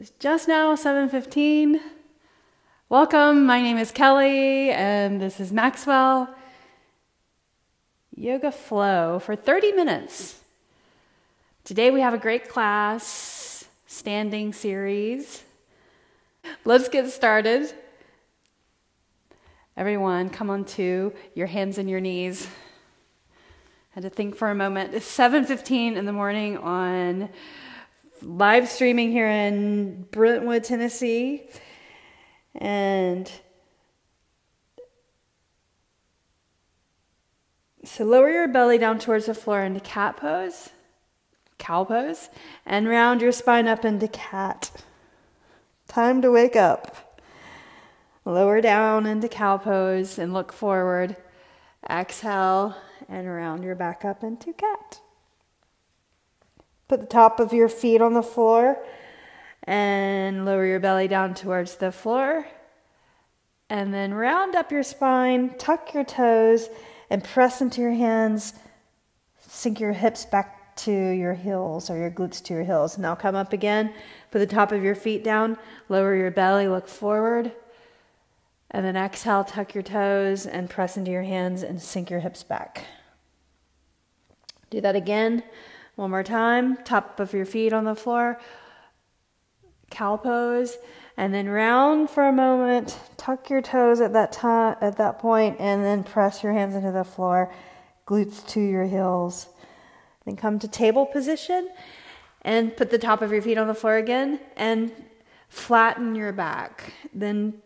It's just now 7:15. Welcome, my name is Kelly, and this is Maxwell. Yoga Flow for 30 minutes. Today we have a great class, standing series. Let's get started. Everyone, come onto your hands and your knees. I had to think for a moment. It's 7:15 in the morning on live streaming here in Brentwood, Tennessee. And so lower your belly down towards the floor into cat pose, cow pose, and round your spine up into cat. Time to wake up. Lower down into cow pose and look forward. Exhale and round your back up into cat. Put the top of your feet on the floor and lower your belly down towards the floor. And then round up your spine, tuck your toes, and press into your hands. Sink your hips back to your heels or your glutes to your heels. Now come up again. Put the top of your feet down, lower your belly, look forward. And then exhale, tuck your toes, and press into your hands and sink your hips back. Do that again. One more time. Top of your feet on the floor. Cow pose. And then round for a moment. Tuck your toes at that point, and then press your hands into the floor. Glutes to your heels. Then come to table position and put the top of your feet on the floor again and flatten your back. Then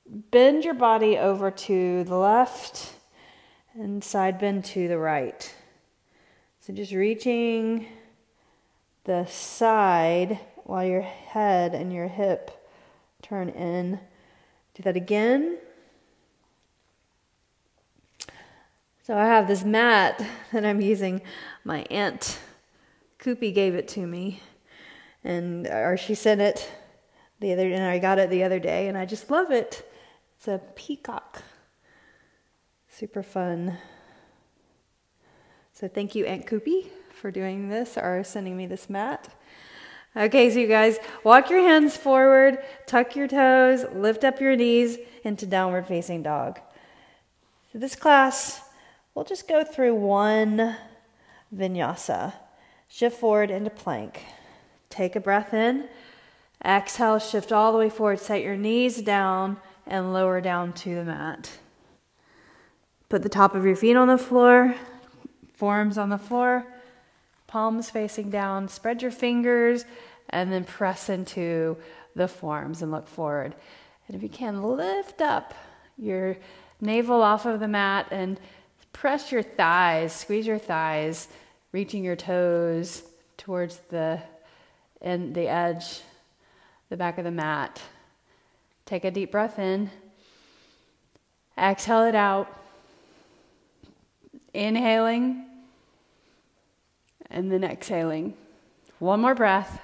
bend your body over to the left and side bend to the right. So just reaching the side while your head and your hip turn in. Do that again. So I have this mat that I'm using. My aunt Koopy gave it to me, or she sent it and I got it the other day, and I just love it. It's a peacock. Super fun. So thank you, Aunt Koopy, for doing this or sending me this mat. Okay, so you guys, walk your hands forward, tuck your toes, lift up your knees into downward facing dog. So this class, we'll just go through one vinyasa. Shift forward into plank. Take a breath in. Exhale, shift all the way forward. Set your knees down and lower down to the mat. Put the top of your feet on the floor. Forearms on the floor, palms facing down, spread your fingers, and then press into the forearms and look forward. And if you can, lift up your navel off of the mat and press your thighs, squeeze your thighs, reaching your toes towards the edge, the back of the mat. Take a deep breath in. Exhale it out. Inhaling and then exhaling. One more breath.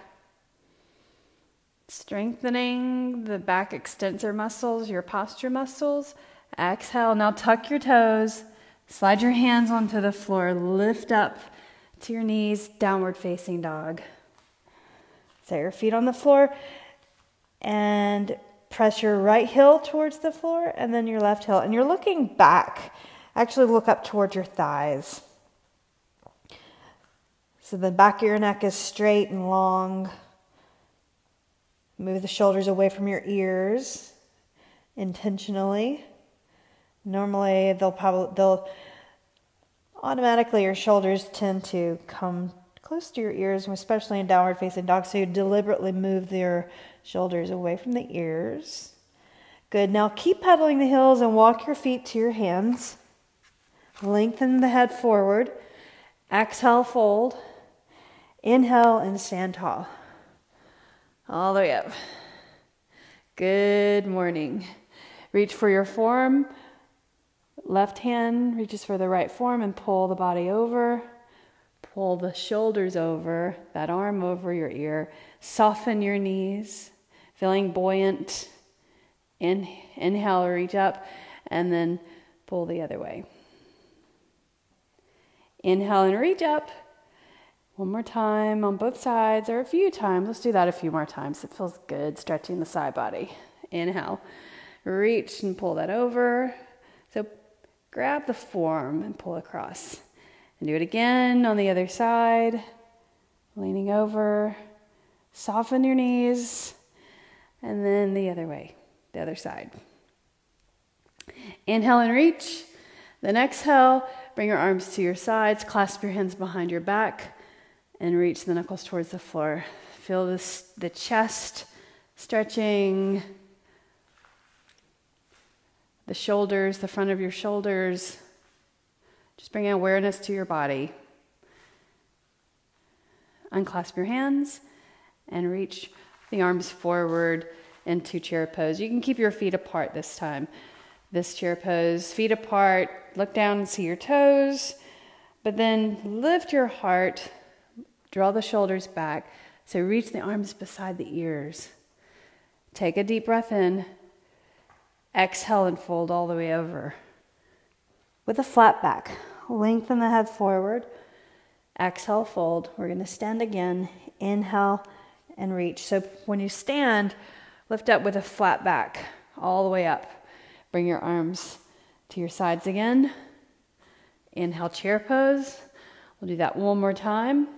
Strengthening the back extensor muscles, your posture muscles. Exhale. Now tuck your toes. Slide your hands onto the floor. Lift up to your knees. Downward facing dog. Set your feet on the floor and press your right heel towards the floor and then your left heel. And you're looking back. Actually look up towards your thighs. So the back of your neck is straight and long. Move the shoulders away from your ears intentionally. Normally they'll automatically, your shoulders tend to come close to your ears, especially in downward facing dog. So you deliberately move your shoulders away from the ears. Good. Now keep pedaling the heels and walk your feet to your hands. Lengthen the head forward. Exhale, fold. Inhale and stand tall. All the way up. Good morning. Reach for your forearm. Left hand reaches for the right forearm and pull the body over. Pull the shoulders over, that arm over your ear. Soften your knees. Feeling buoyant. Inhale, reach up, and then pull the other way. Inhale and reach up. One more time on both sides, or a few times. Let's do that a few more times. It feels good, stretching the side body. Inhale, reach and pull that over. So grab the forearm and pull across. And do it again on the other side. Leaning over, soften your knees, and then the other way, the other side. Inhale and reach. Then exhale, bring your arms to your sides, clasp your hands behind your back, and reach the knuckles towards the floor. Feel the chest stretching, the shoulders, the front of your shoulders. Just bring awareness to your body. Unclasp your hands and reach the arms forward into chair pose. You can keep your feet apart this time. This chair pose, feet apart, look down and see your toes, but then lift your heart, draw the shoulders back. So reach the arms beside the ears. Take a deep breath in, exhale and fold all the way over. With a flat back, lengthen the head forward. Exhale, fold. We're going to stand again. Inhale and reach. So when you stand, lift up with a flat back all the way up. Bring your arms to your sides again. Inhale, chair pose. We'll do that one more time.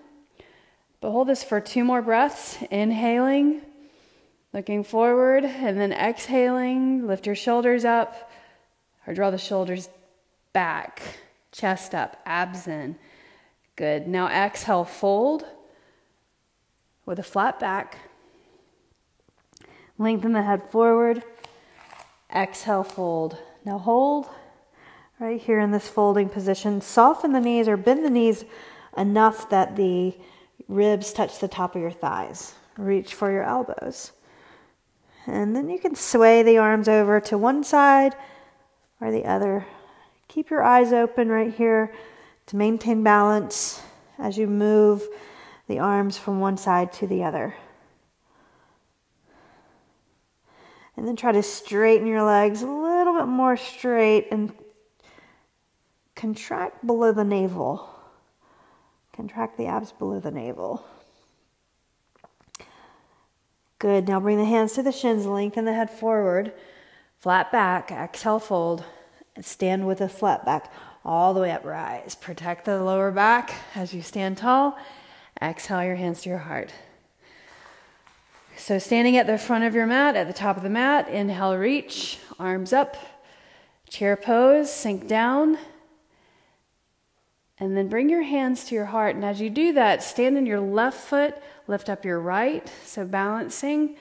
But hold this for 2 more breaths. Inhaling, looking forward, and then exhaling. Lift your shoulders up or draw the shoulders back. Chest up, abs in. Good. Now exhale, fold with a flat back. Lengthen the head forward. Exhale, fold. Now hold right here in this folding position. Soften the knees or bend the knees enough that the ribs touch the top of your thighs. Reach for your elbows. And then you can sway the arms over to one side or the other. Keep your eyes open right here to maintain balance as you move the arms from one side to the other. And then try to straighten your legs a little bit more straight and contract below the navel. Contract the abs below the navel. Good. Now bring the hands to the shins, lengthen the head forward, flat back, exhale, fold, and stand with a flat back all the way up, rise. Protect the lower back as you stand tall. Exhale your hands to your heart. So standing at the front of your mat, at the top of the mat, inhale, reach, arms up, chair pose, sink down, and then bring your hands to your heart. And as you do that, stand in your left foot, lift up your right, so balancing,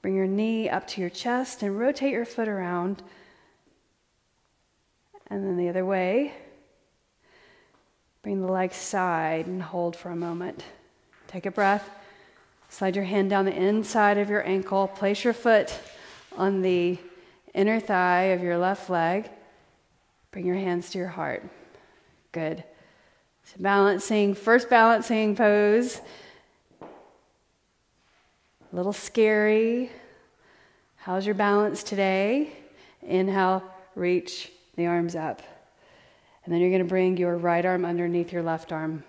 bring your knee up to your chest and rotate your foot around. And then the other way, bring the leg side and hold for a moment. Take a breath. Slide your hand down the inside of your ankle. Place your foot on the inner thigh of your left leg. Bring your hands to your heart. Good. So balancing, first balancing pose. A little scary. How's your balance today? Inhale, reach the arms up. And then you're going to bring your right arm underneath your left arm.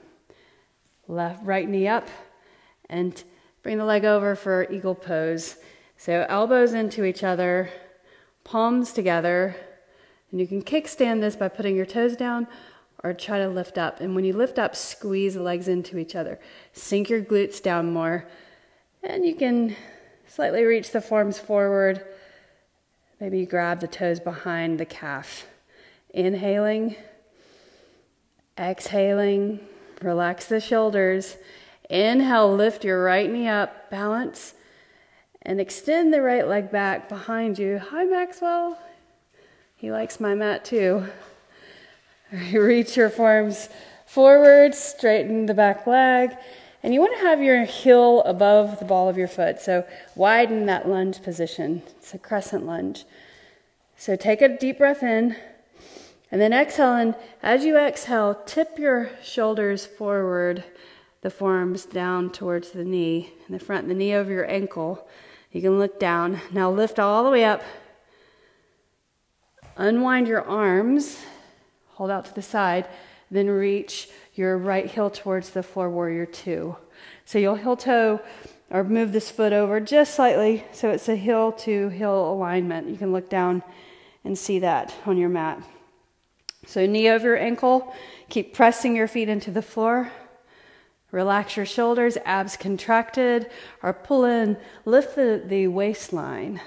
Right knee up and bring the leg over for eagle pose. So elbows into each other, palms together, and you can kickstand this by putting your toes down or try to lift up. And when you lift up, squeeze the legs into each other. Sink your glutes down more. And you can slightly reach the forearms forward. Maybe you grab the toes behind the calf. Inhaling, exhaling, relax the shoulders. Inhale, lift your right knee up, balance, and extend the right leg back behind you. Hi, Maxwell. He likes my mat too. Reach your forearms forward, straighten the back leg, and you want to have your heel above the ball of your foot. So widen that lunge position. It's a crescent lunge. So take a deep breath in, and then exhale. And as you exhale, tip your shoulders forward, the forearms down towards the knee, and the front, the knee over your ankle. You can look down. Now lift all the way up. Unwind your arms. Hold out to the side. then reach your right heel towards the floor, warrior two. So you'll heel toe or move this foot over just slightly so it's a heel to heel alignment. You can look down and see that on your mat. So knee over your ankle, keep pressing your feet into the floor. Relax your shoulders, abs contracted, or pull in, lift the waistline.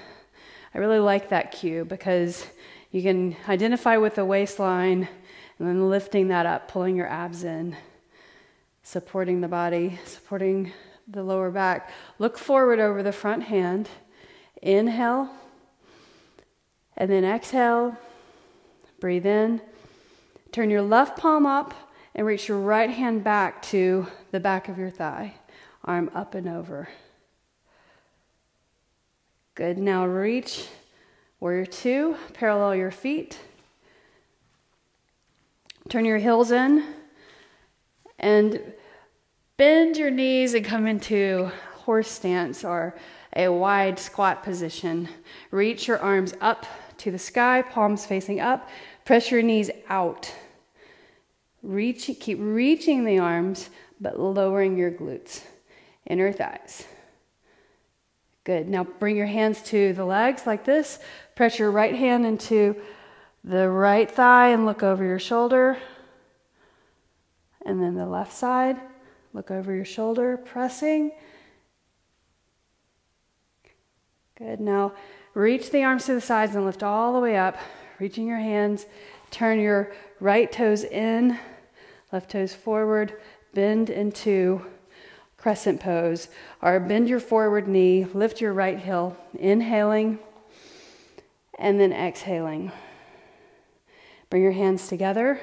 I really like that cue because you can identify with the waistline and then lifting that up, pulling your abs in, supporting the body, supporting the lower back. Look forward over the front hand. Inhale, and then exhale. Breathe in. Turn your left palm up and reach your right hand back to the back of your thigh. Arm up and over. Good. Now reach warrior two, parallel your feet. Turn your heels in and bend your knees and come into horse stance or a wide squat position. Reach your arms up to the sky, palms facing up. Press your knees out. Keep reaching the arms, but lowering your glutes, inner thighs. Good. Now bring your hands to the legs like this. Press your right hand into the right thigh and look over your shoulder. And then the left side, look over your shoulder, pressing. Good. Now reach the arms to the sides and lift all the way up. Reaching your hands. Turn your right toes in, left toes forward. Bend into crescent pose. Or bend your forward knee. Lift your right heel. Inhaling. And then exhaling. Bring your hands together.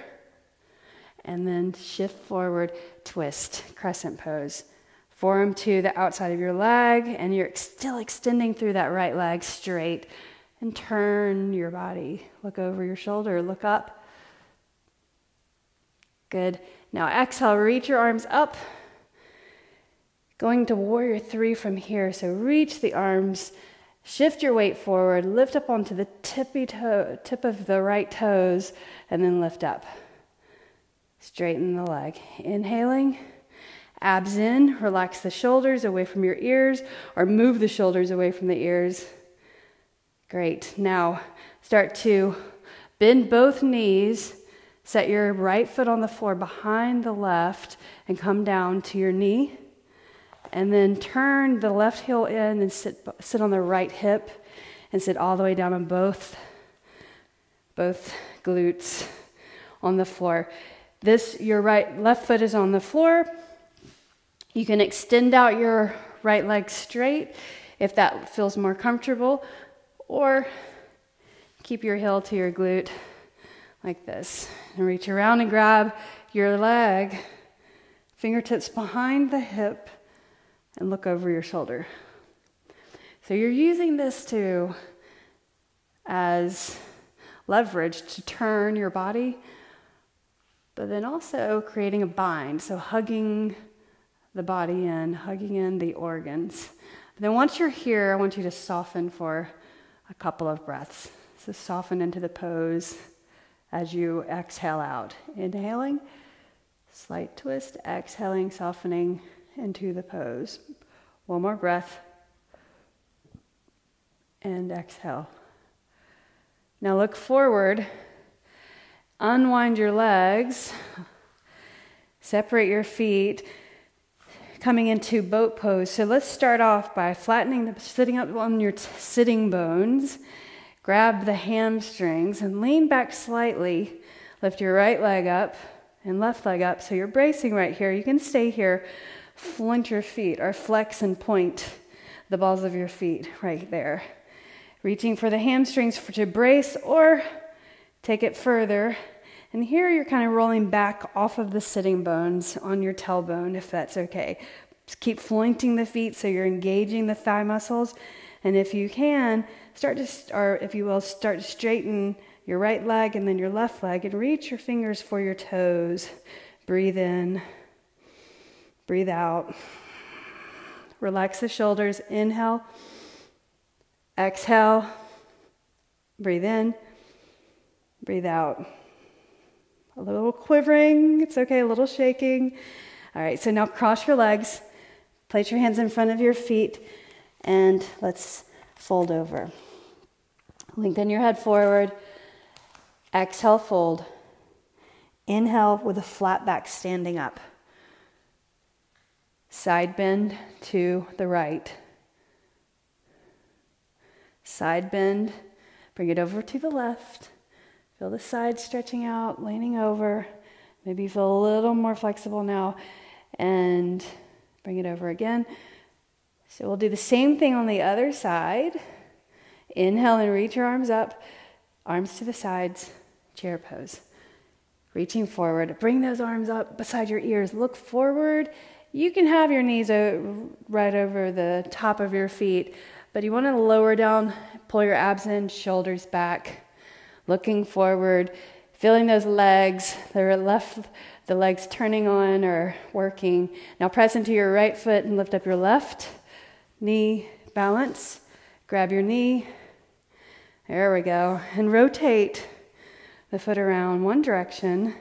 And then shift forward. Twist. Crescent pose. Forearm to the outside of your leg. And you're still extending through that right leg straight. And turn your body. Look over your shoulder. Look up. Good. Now exhale. Reach your arms up. Going to warrior three from here. So reach the arms. Shift your weight forward. Lift up onto the tip of the right toes. And then lift up. Straighten the leg. Inhaling. Abs in. Relax the shoulders away from your ears. Or move the shoulders away from the ears. Great. Now start to bend both knees. Set your right foot on the floor behind the left and come down to your knee. And then turn the left heel in and sit on the right hip and sit all the way down on both glutes on the floor. Your left foot is on the floor. You can extend out your right leg straight if that feels more comfortable, or keep your heel to your glute like this. And reach around and grab your leg, fingertips behind the hip, and look over your shoulder. So you're using this as leverage to turn your body, but then also creating a bind. So hugging the body in, hugging in the organs. But then once you're here, I want you to soften for a couple of breaths. So soften into the pose as you exhale out. Inhaling, slight twist, exhaling, softening into the pose. One more breath. And exhale. Now look forward. Unwind your legs. Separate your feet. Coming into boat pose. So let's start off by sitting up on your sitting bones. Grab the hamstrings and lean back slightly. Lift your right leg up and left leg up. So you're bracing right here. You can stay here. Flint your feet or flex and point the balls of your feet right there. Reaching for the hamstrings to brace or take it further. And here you're kind of rolling back off of the sitting bones on your tailbone, if that's okay. Just keep flinting the feet so you're engaging the thigh muscles. And if you can, start to straighten your right leg and then your left leg and reach your fingers for your toes. Breathe in, breathe out. Relax the shoulders. Inhale, exhale, breathe in, breathe out. A little quivering, it's okay, a little shaking. All right, so now cross your legs, place your hands in front of your feet, and let's fold over. Lengthen your head forward. Exhale, fold. Inhale with a flat back, standing up. Side bend to the right. Side bend, bring it over to the left. Feel the side stretching out, leaning over. Maybe you feel a little more flexible now. And bring it over again. So we'll do the same thing on the other side. Inhale and reach your arms up. Arms to the sides, chair pose. Reaching forward, bring those arms up beside your ears. Look forward. You can have your knees right over the top of your feet, but you want to lower down, pull your abs in, shoulders back. Looking forward, feeling those legs, the legs turning on or working. Now press into your right foot and lift up your left knee, balance. Grab your knee. There we go. And rotate the foot around one direction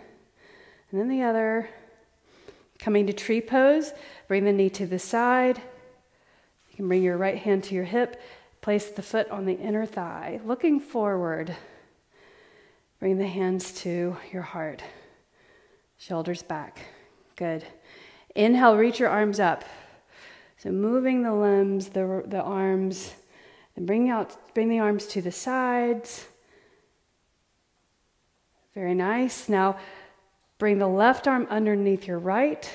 and then the other. Coming to tree pose, bring the knee to the side. You can bring your right hand to your hip. Place the foot on the inner thigh. Looking forward. Bring the hands to your heart. Shoulders back. Good. Inhale, reach your arms up. So moving the limbs, the arms, and bring the arms to the sides. Very nice. Now bring the left arm underneath your right,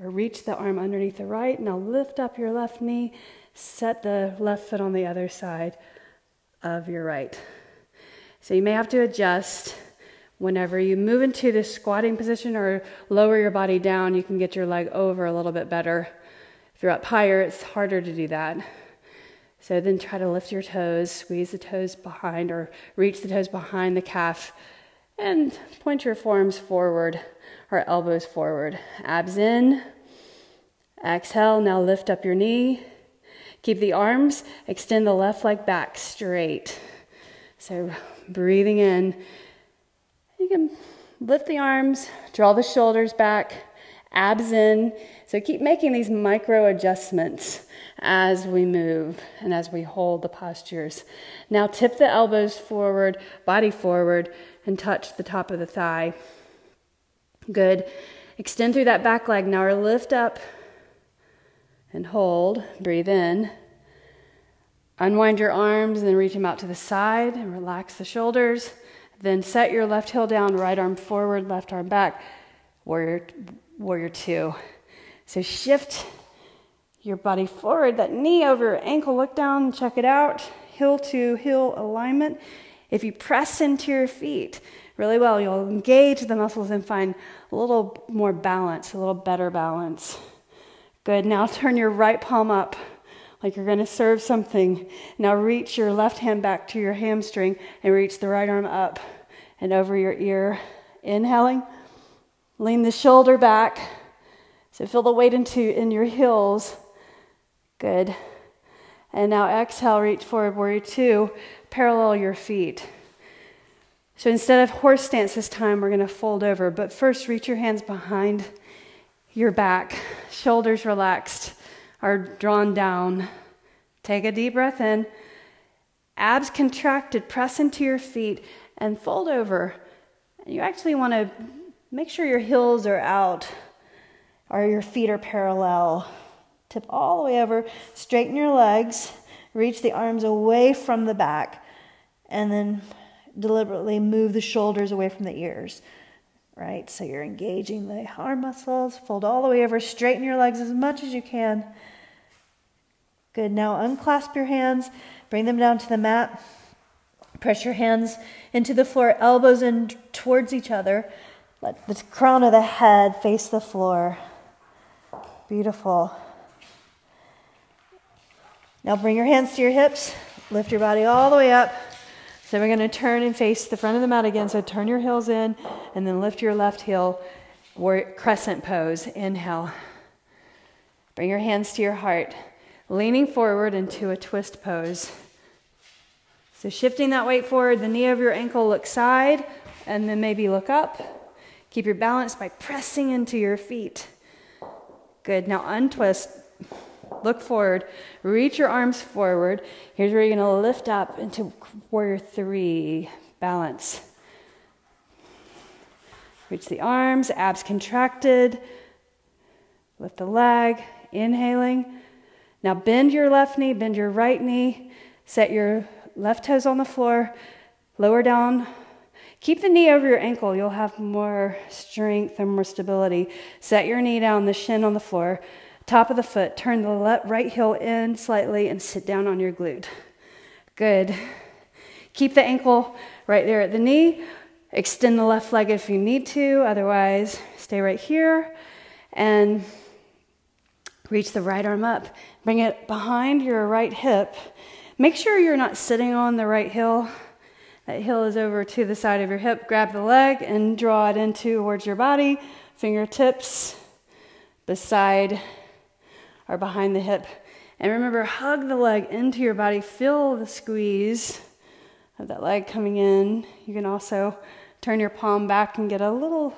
or reach the arm underneath the right. Now lift up your left knee, set the left foot on the other side of your right. So you may have to adjust whenever you move into this squatting position or lower your body down. You can get your leg over a little bit better. If you're up higher, it's harder to do that. So then try to lift your toes, squeeze the toes behind or reach the toes behind the calf and point your forearms forward or elbows forward. Abs in. Exhale, now lift up your knee. Keep the arms, extend the left leg back straight. So breathing in. You can lift the arms, draw the shoulders back, abs in. So keep making these micro adjustments as we move and as we hold the postures. Now tip the elbows forward, body forward, and touch the top of the thigh. Good. Extend through that back leg. Now lift up and hold. Breathe in. Unwind your arms and reach them out to the side and relax the shoulders. Then set your left heel down, right arm forward, left arm back. Warrior two. So shift your body forward, that knee over your ankle, look down, check it out. Heel to heel alignment. If you press into your feet really well, you'll engage the muscles and find a little more balance, a little better balance. Good, now turn your right palm up like you're gonna serve something. Now reach your left hand back to your hamstring and reach the right arm up and over your ear. Inhaling, lean the shoulder back. So feel the weight in your heels. Good. And now exhale, reach forward, warrior two, parallel your feet. So instead of horse stance this time, we're gonna fold over, but first reach your hands behind your back. Shoulders relaxed are drawn down. Take a deep breath in. Abs contracted, press into your feet and fold over. And you actually wanna make sure your heels are out or your feet are parallel. Tip all the way over, straighten your legs, reach the arms away from the back, and then deliberately move the shoulders away from the ears, right? So you're engaging the arm muscles, fold all the way over, straighten your legs as much as you can. Good, now unclasp your hands, bring them down to the mat, press your hands into the floor, elbows in towards each other. Let the crown of the head face the floor. Beautiful. Now bring your hands to your hips, lift your body all the way up. So we're gonna turn and face the front of the mat again. So turn your heels in and then lift your left heel, crescent pose, inhale. Bring your hands to your heart, leaning forward into a twist pose. So shifting that weight forward, the knee over your ankle, look side and then maybe look up. Keep your balance by pressing into your feet. Good. Now untwist. Look forward. Reach your arms forward. Here's where you're going to lift up into warrior 3. Balance. Reach the arms, abs contracted. Lift the leg. Inhaling. Now bend your left knee, bend your right knee. Set your left toes on the floor. Lower down. Keep the knee over your ankle. You'll have more strength and more stability. Set your knee down, the shin on the floor. Top of the foot. Turn the right heel in slightly and sit down on your glute. Good. Keep the ankle right there at the knee. Extend the left leg if you need to. Otherwise, stay right here. And reach the right arm up. Bring it behind your right hip. Make sure you're not sitting on the right heel. That heel is over to the side of your hip. Grab the leg and draw it in towards your body. Fingertips beside or behind the hip. And remember, hug the leg into your body. Feel the squeeze of that leg coming in. You can also turn your palm back and get a little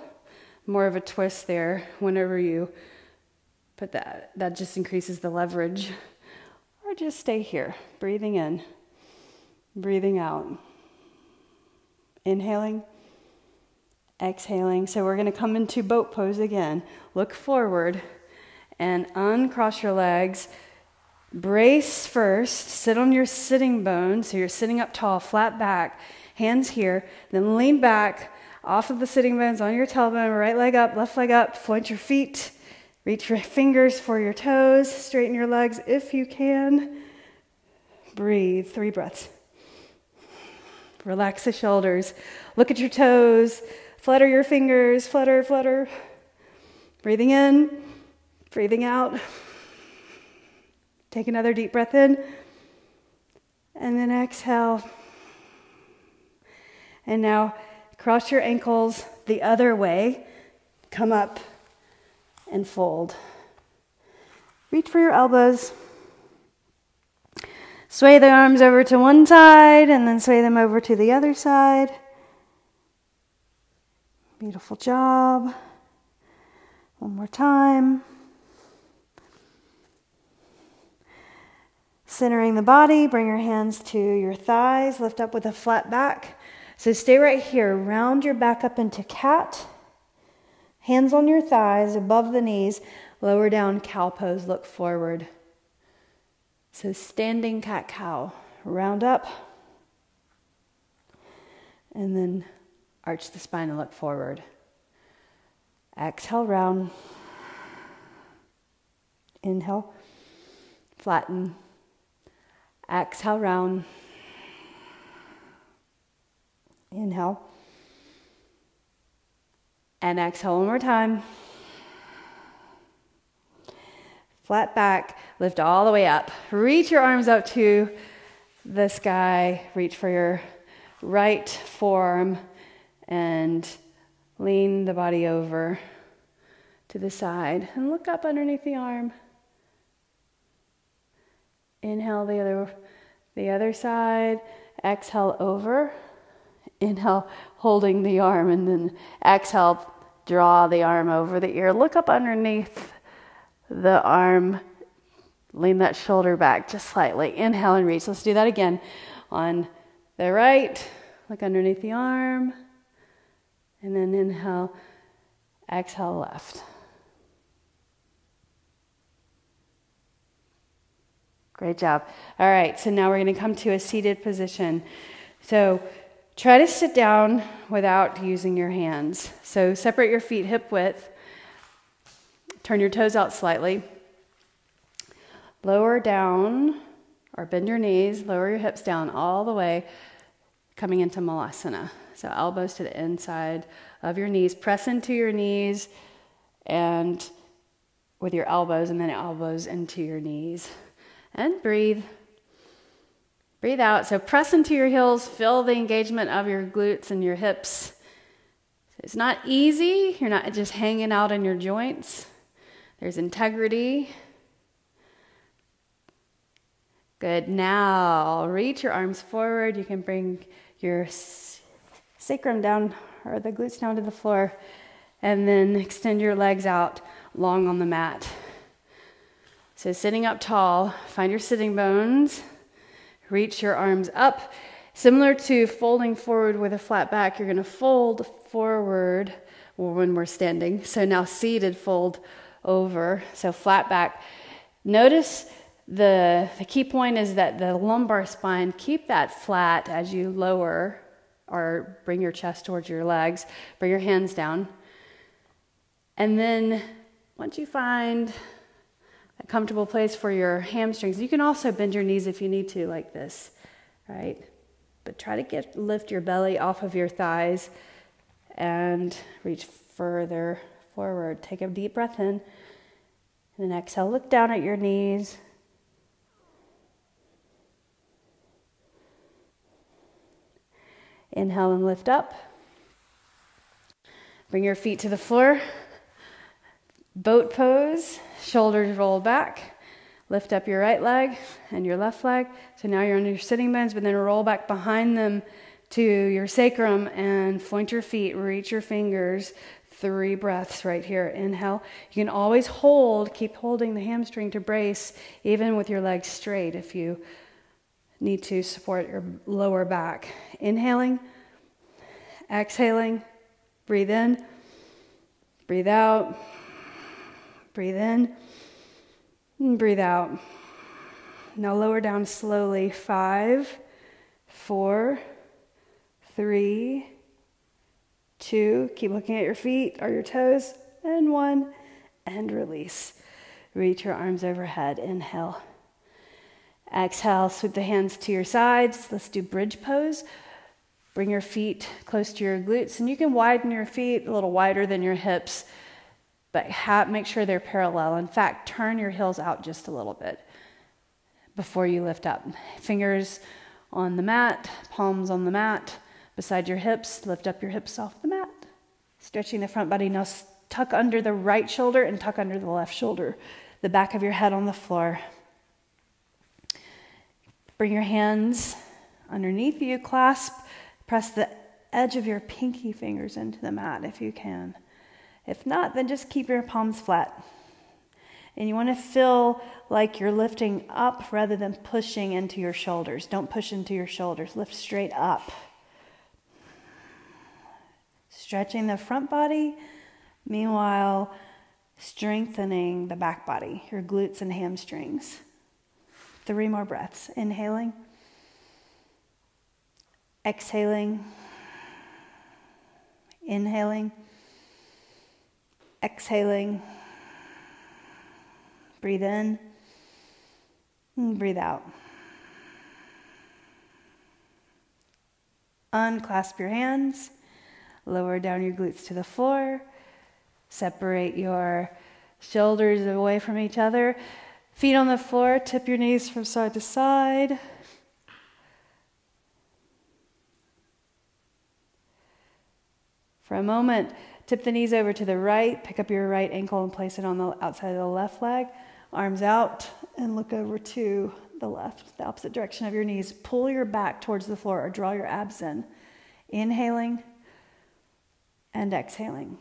more of a twist there whenever you put that. That just increases the leverage. Or just stay here, breathing in, breathing out. Inhaling, exhaling. So we're going to come into boat pose again. Look forward and uncross your legs. Brace first. Sit on your sitting bones. So you're sitting up tall, flat back, hands here. Then lean back off of the sitting bones on your tailbone. Right leg up, left leg up. Point your feet. Reach your fingers for your toes. Straighten your legs if you can. Breathe. 3 breaths. Relax the shoulders. Look at your toes. Flutter your fingers. Flutter, flutter. Breathing in. Breathing out. Take another deep breath in. And then exhale. And now cross your ankles the other way. Come up and fold. Reach for your elbows. Sway the arms over to one side and then sway them over to the other side. Beautiful job. One more time. Centering the body, bring your hands to your thighs, lift up with a flat back. So stay right here, round your back up into cat. Hands on your thighs, above the knees, lower down cow pose, look forward. So standing cat-cow, round up, and then arch the spine and look forward. Exhale, round. Inhale, flatten. Exhale, round. Inhale. And exhale one more time. Flat back, lift all the way up. Reach your arms up to the sky. Reach for your right forearm and lean the body over to the side and look up underneath the arm. Inhale the other side. Exhale over. Inhale, holding the arm, and then exhale, draw the arm over the ear. Look up underneath the arm, lean that shoulder back just slightly. Inhale and reach. Let's do that again. On the right, look underneath the arm. And then inhale, exhale left. Great job. All right, so now we're going to come to a seated position. So try to sit down without using your hands. So separate your feet hip width. Turn your toes out slightly. Lower down or bend your knees. Lower your hips down all the way, coming into Malasana. So elbows to the inside of your knees. Press into your knees and with your elbows, and then elbows into your knees. And breathe. Breathe out. So press into your heels. Feel the engagement of your glutes and your hips. It's not easy. You're not just hanging out in your joints. There's integrity. Good. Now, reach your arms forward. You can bring your sacrum down, or the glutes down to the floor, and then extend your legs out long on the mat. So sitting up tall, find your sitting bones, reach your arms up. Similar to folding forward with a flat back, you're going to fold forward when we're standing. So now seated, fold over. So flat back. Notice the key point is that the lumbar spine, keep that flat as you lower or bring your chest towards your legs. Bring your hands down. And then once you find a comfortable place for your hamstrings, you can also bend your knees if you need to, like this, right? But try to lift your belly off of your thighs and reach further forward. Take a deep breath in, and then exhale, look down at your knees. Inhale and lift up. Bring your feet to the floor. Boat pose, shoulders roll back. Lift up your right leg and your left leg. So now you're on your sitting bones, but then roll back behind them to your sacrum and point your feet, reach your fingers. 3 breaths right here. Inhale. You can always hold, keep holding the hamstring to brace, even with your legs straight if you need to support your lower back. Inhaling, exhaling, breathe in, breathe out, breathe in, and breathe out. Now lower down slowly. 5, 4, 3, 2. Keep looking at your feet or your toes. And 1. And release. Reach your arms overhead. Inhale. Exhale. Sweep the hands to your sides. Let's do bridge pose. Bring your feet close to your glutes. And you can widen your feet a little wider than your hips, but make sure they're parallel. In fact, turn your heels out just a little bit before you lift up. Fingers on the mat, palms on the mat, beside your hips. Lift up your hips off the mat. Stretching the front body. Now tuck under the right shoulder and tuck under the left shoulder. The back of your head on the floor. Bring your hands underneath you. Clasp. Press the edge of your pinky fingers into the mat if you can. If not, then just keep your palms flat. And you want to feel like you're lifting up rather than pushing into your shoulders. Don't push into your shoulders. Lift straight up. Stretching the front body, meanwhile strengthening the back body, your glutes and hamstrings. 3 more breaths. Inhaling. Exhaling. Inhaling. Exhaling. Breathe in. And breathe out. Unclasp your hands. Lower down your glutes to the floor. Separate your shoulders away from each other. Feet on the floor. Tip your knees from side to side. For a moment, tip the knees over to the right. Pick up your right ankle and place it on the outside of the left leg. Arms out and look over to the left, the opposite direction of your knees. Pull your back towards the floor or draw your abs in. Inhaling and exhaling.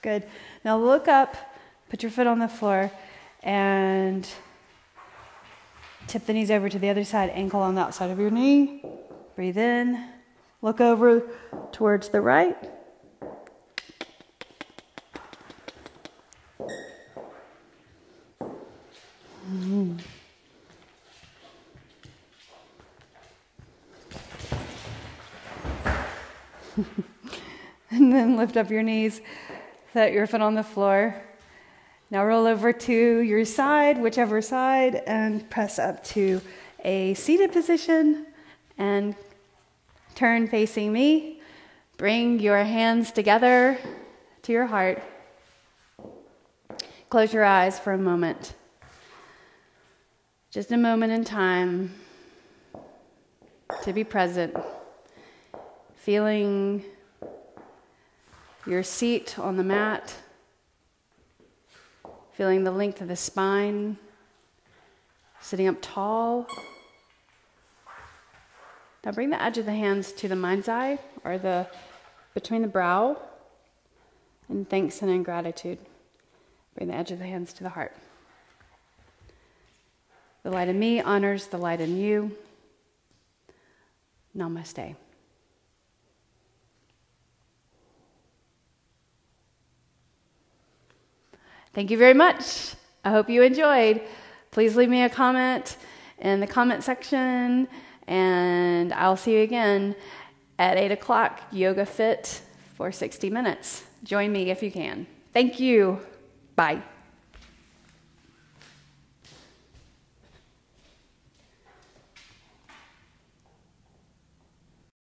Good. Now look up, put your foot on the floor, and tip the knees over to the other side, ankle on the outside of your knee. Breathe in. Look over towards the right. And then lift up your knees, set your foot on the floor. Now roll over to your side, whichever side, and press up to a seated position and turn facing me. Bring your hands together to your heart. Close your eyes for a moment. Just a moment in time to be present. Feeling your seat on the mat. feeling the length of the spine, sitting up tall. Now bring the edge of the hands to the mind's eye, or between the brow, in thanks and in gratitude. Bring the edge of the hands to the heart. The light in me honors the light in you. Namaste. Thank you very much. I hope you enjoyed. Please leave me a comment in the comment section, and I'll see you again at 8 o'clock, Yoga Fit for 60 minutes. Join me if you can. Thank you. Bye.